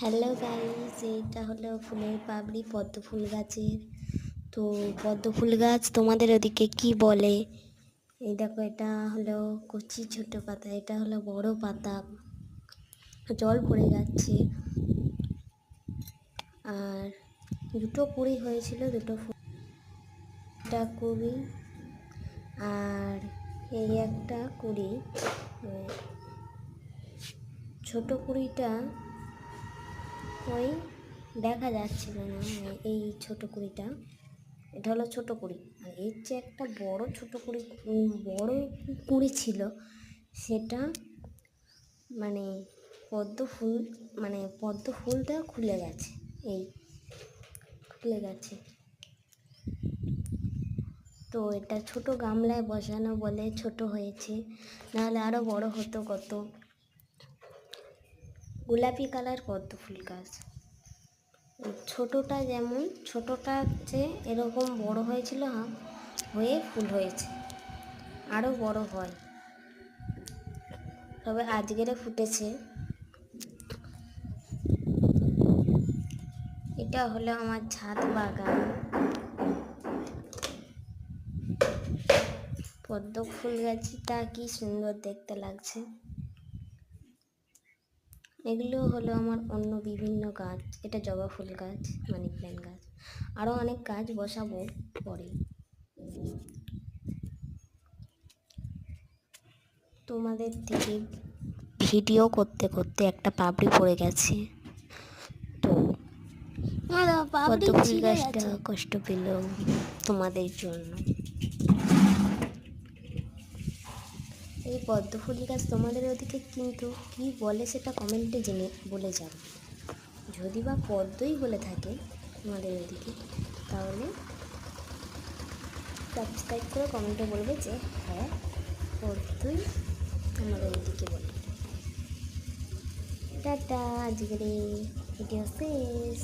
Hello guys, এইটা হলো ফুলের পাপড়ি পদ্ম ফুল গাছের। তো পদ্ম ফুল গাছ তোমাদের ওদিকে কি বলে? এই দেখো, এটা হলো কচি ছোট পাতা, এটা হলো বড় পাতা, জল পড়ে যাচ্ছে। আর দুটো কুড়ি হয়েছিল, দুটো ফুলটা কুড়ি, আর এই একটা কুড়ি। ছোট কুড়িটা ওই দেখা যাচ্ছিল না। এই ছোট কুড়িটা, এটা হলো ছোট কুড়ি। আর এর যে একটা বড় ছোট কুড়ি, বড় কুড়ি ছিল, সেটা মানে পদ্ম ফুলটা খুলে গেছে, এই খুলে গেছে। তো এটা ছোট গামলায় বসানো বলে ছোট হয়েছে, নাহলে আরও বড় হতো কত। গোলাপি কালার পদ্ম ফুল গাছ। ছোটোটা যেমন, ছোটোটা যে এরকম বড় হয়েছিল, হয়ে ফুল হয়েছে, আরও বড় হয়, তবে আজকেরে ফুটেছে। এটা হলো আমার ছাদ বাগান। পদ্ম ফুল গাছটা কি সুন্দর দেখতে লাগছে। এগুলো হলো আমার অন্য বিভিন্ন গাছ। এটা জবা ফুল গাছ, মানি প্ল্যান্ট গাছ, আরও অনেক গাছ বসাবো পরে। তোমাদের থেকে ভিডিও করতে করতে একটা পাপড়ি পড়ে গেছে, তো পদ্ম ফুল গাছটা কষ্ট পেল তোমাদের জন্য। এই পদ্ম ফুল গাছ তোমাদের ওদিকে কিন্তু কি বলে সেটা কমেন্টে জেনে বলে যাবে। যদি বা পদ্মই বলে থাকে তোমাদের ওদিকে, তাহলে সাবস্ক্রাইব করে কমেন্টে বলবে যে হ্যাঁ, পদ্মই আমাদের ওদিকে বলে। টাটা, আজকের ভিডিও শেষ।